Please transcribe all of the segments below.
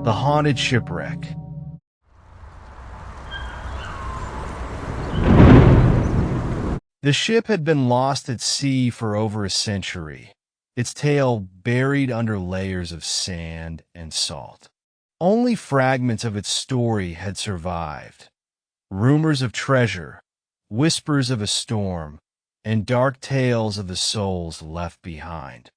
The Haunted Shipwreck. The ship had been lost at sea for over a century, its tail buried under layers of sand and salt. Only fragments of its story had survived. Rumors of treasure, whispers of a storm, and dark tales of the souls left behind.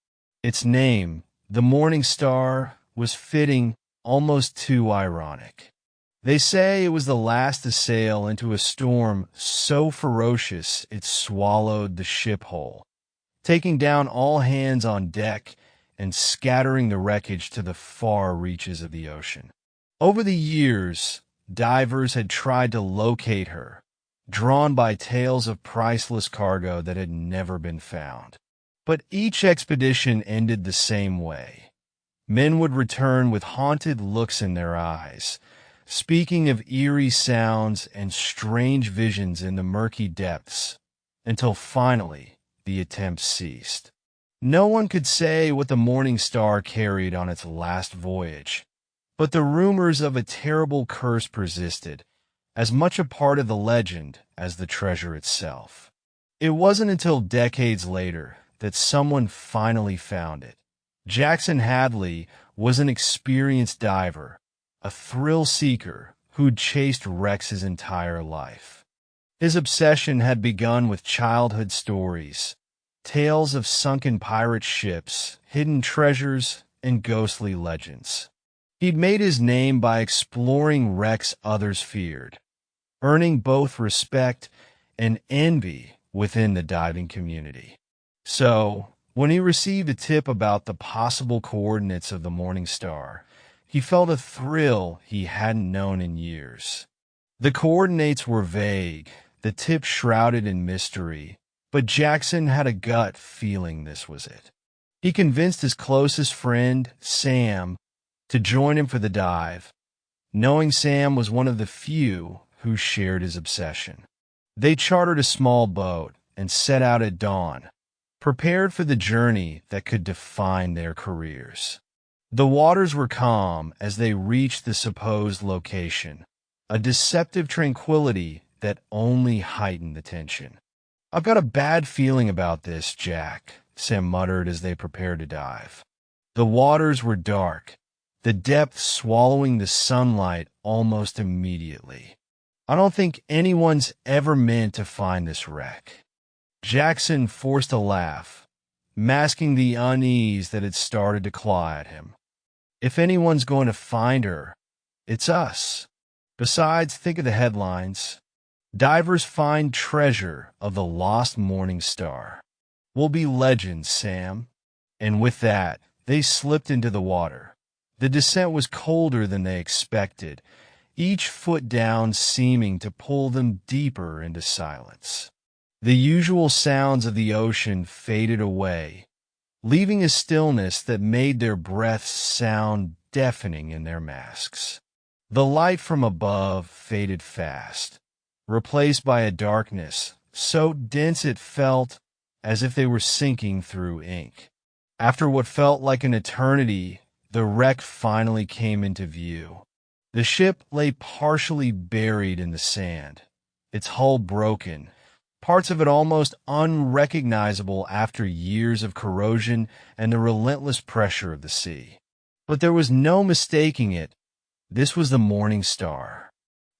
Its name, the Morning Star, was fitting, almost too ironic. They say it was the last to sail into a storm so ferocious it swallowed the ship whole, taking down all hands on deck and scattering the wreckage to the far reaches of the ocean. Over the years, divers had tried to locate her, drawn by tales of priceless cargo that had never been found. But each expedition ended the same way. Men would return with haunted looks in their eyes, speaking of eerie sounds and strange visions in the murky depths, until finally the attempt ceased. No one could say what the Morning Star carried on its last voyage, but the rumors of a terrible curse persisted, as much a part of the legend as the treasure itself. It wasn't until decades later that someone finally found it. Jackson Hadley was an experienced diver, a thrill-seeker who'd chased wrecks his entire life. His obsession had begun with childhood stories, tales of sunken pirate ships, hidden treasures, and ghostly legends. He'd made his name by exploring wrecks others feared, earning both respect and envy within the diving community. So, when he received a tip about the possible coordinates of the Morning Star, he felt a thrill he hadn't known in years. The coordinates were vague, the tip shrouded in mystery, but Jackson had a gut feeling this was it. He convinced his closest friend, Sam, to join him for the dive, knowing Sam was one of the few who shared his obsession. They chartered a small boat and set out at dawn, prepared for the journey that could define their careers. The waters were calm as they reached the supposed location, a deceptive tranquility that only heightened the tension. "I've got a bad feeling about this, Jack," Sam muttered as they prepared to dive. The waters were dark, the depth swallowing the sunlight almost immediately. "I don't think anyone's ever meant to find this wreck." Jackson forced a laugh, masking the unease that had started to claw at him. "If anyone's going to find her, it's us. Besides, think of the headlines. Divers find treasure of the lost Morning Star. We'll be legends, Sam." And with that, they slipped into the water. The descent was colder than they expected, each foot down seeming to pull them deeper into silence. The usual sounds of the ocean faded away, leaving a stillness that made their breaths sound deafening in their masks. The light from above faded fast, replaced by a darkness so dense it felt as if they were sinking through ink. After what felt like an eternity, the wreck finally came into view. The ship lay partially buried in the sand, its hull broken, parts of it almost unrecognizable after years of corrosion and the relentless pressure of the sea. But there was no mistaking it. This was the Morning Star.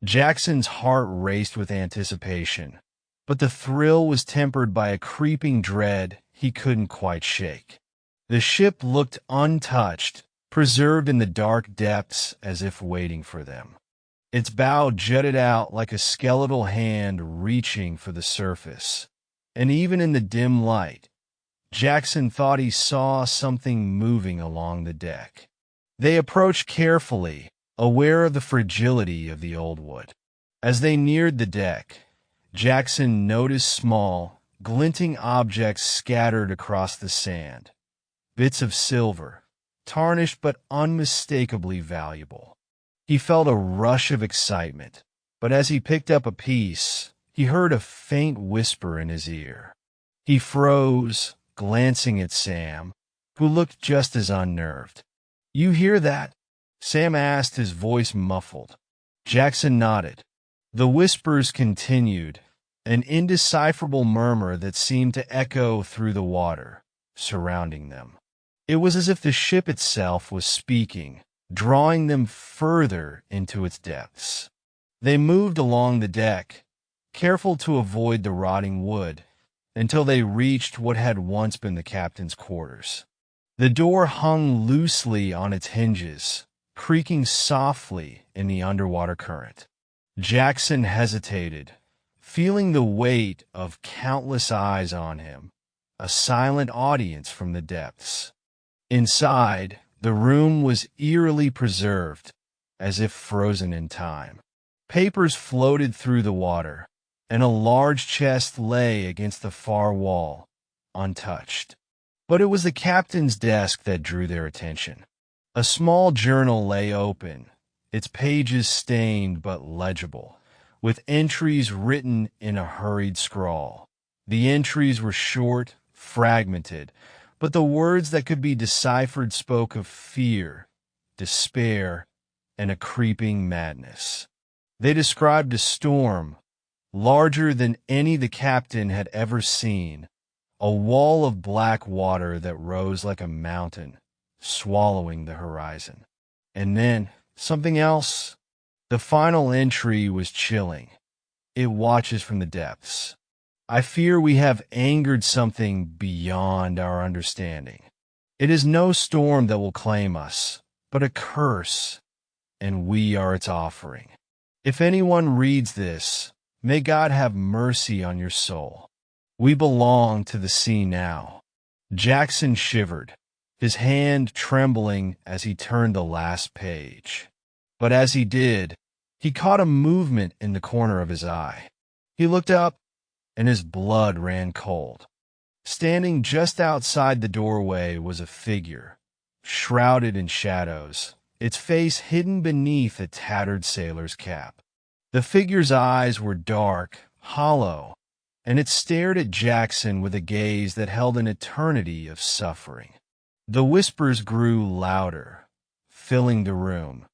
Jackson's heart raced with anticipation, but the thrill was tempered by a creeping dread he couldn't quite shake. The ship looked untouched, preserved in the dark depths as if waiting for them. Its bow jutted out like a skeletal hand reaching for the surface, and even in the dim light, Jackson thought he saw something moving along the deck. They approached carefully, aware of the fragility of the old wood. As they neared the deck, Jackson noticed small, glinting objects scattered across the sand, bits of silver, tarnished but unmistakably valuable. He felt a rush of excitement, but as he picked up a piece, he heard a faint whisper in his ear. He froze, glancing at Sam, who looked just as unnerved. "You hear that?" Sam asked, his voice muffled. Jackson nodded. The whispers continued, an indecipherable murmur that seemed to echo through the water surrounding them. It was as if the ship itself was speaking, drawing them further into its depths. They moved along the deck, careful to avoid the rotting wood, until they reached what had once been the captain's quarters. The door hung loosely on its hinges, creaking softly in the underwater current. Jackson hesitated, feeling the weight of countless eyes on him, a silent audience from the depths. Inside, the room was eerily preserved, as if frozen in time. Papers floated through the water, and a large chest lay against the far wall, untouched. But it was the captain's desk that drew their attention. A small journal lay open, its pages stained but legible, with entries written in a hurried scrawl. The entries were short, fragmented, but the words that could be deciphered spoke of fear, despair, and a creeping madness. They described a storm, larger than any the captain had ever seen, a wall of black water that rose like a mountain, swallowing the horizon. And then, something else. The final entry was chilling. It watches from the depths. I fear we have angered something beyond our understanding. It is no storm that will claim us, but a curse, and we are its offering. If anyone reads this, may God have mercy on your soul. We belong to the sea now. Jackson shivered, his hand trembling as he turned the last page. But as he did, he caught a movement in the corner of his eye. He looked up, and his blood ran cold. Standing just outside the doorway was a figure, shrouded in shadows, its face hidden beneath a tattered sailor's cap. The figure's eyes were dark, hollow, and it stared at Jackson with a gaze that held an eternity of suffering. The whispers grew louder, filling the room,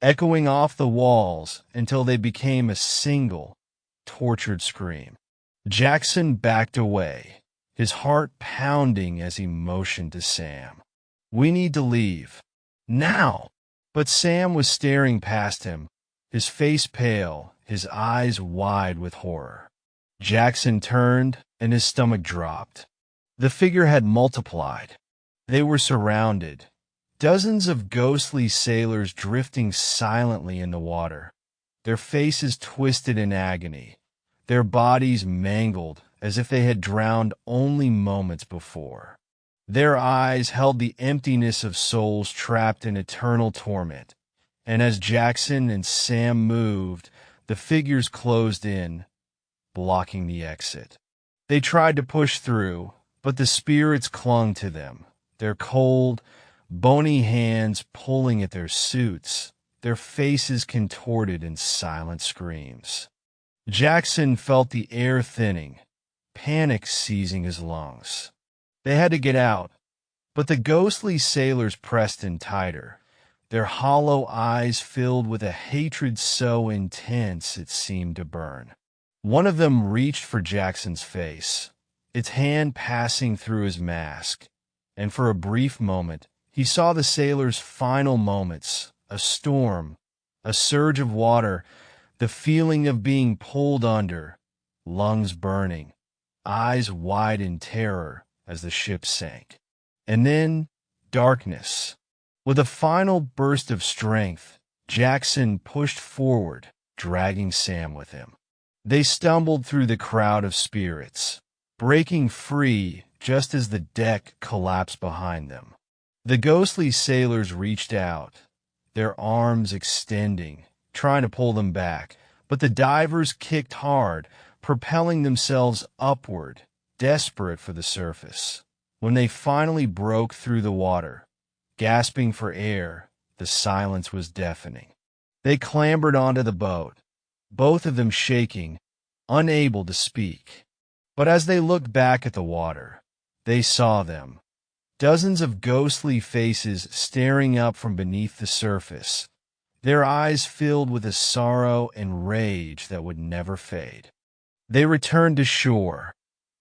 echoing off the walls until they became a single, tortured scream. Jackson backed away, his heart pounding as he motioned to Sam. We need to leave. Now! But Sam was staring past him, his face pale, his eyes wide with horror. Jackson turned, and his stomach dropped. The figure had multiplied. They were surrounded, dozens of ghostly sailors drifting silently in the water, their faces twisted in agony, their bodies mangled as if they had drowned only moments before. Their eyes held the emptiness of souls trapped in eternal torment, and as Jackson and Sam moved, the figures closed in, blocking the exit. They tried to push through, but the spirits clung to them, their cold, bony hands pulling at their suits, their faces contorted in silent screams. Jackson felt the air thinning, panic seizing his lungs. They had to get out, but the ghostly sailors pressed in tighter, their hollow eyes filled with a hatred so intense it seemed to burn. One of them reached for Jackson's face, its hand passing through his mask, and for a brief moment he saw the sailor's final moments, a storm, a surge of water, the feeling of being pulled under, lungs burning, eyes wide in terror as the ship sank. And then darkness. With a final burst of strength, Jackson pushed forward, dragging Sam with him. They stumbled through the crowd of spirits, breaking free just as the deck collapsed behind them. The ghostly sailors reached out, their arms extending, trying to pull them back, but the divers kicked hard, propelling themselves upward, desperate for the surface. When they finally broke through the water, gasping for air, the silence was deafening. They clambered onto the boat, both of them shaking, unable to speak. But as they looked back at the water, they saw them, Dozens of ghostly faces staring up from beneath the surface, their eyes filled with a sorrow and rage that would never fade. They returned to shore,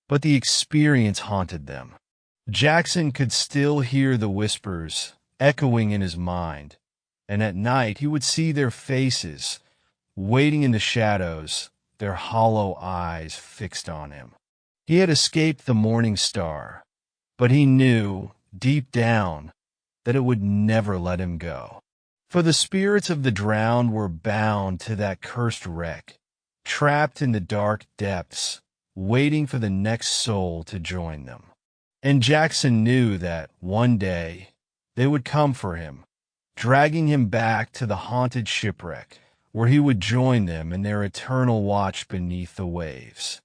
but the experience haunted them. Jackson could still hear the whispers echoing in his mind, and at night he would see their faces, waiting in the shadows, their hollow eyes fixed on him. He had escaped the morning star, but he knew, deep down, that it would never let him go. For the spirits of the drowned were bound to that cursed wreck, trapped in the dark depths, waiting for the next soul to join them. And Jackson knew that one day they would come for him, dragging him back to the haunted shipwreck, where he would join them in their eternal watch beneath the waves.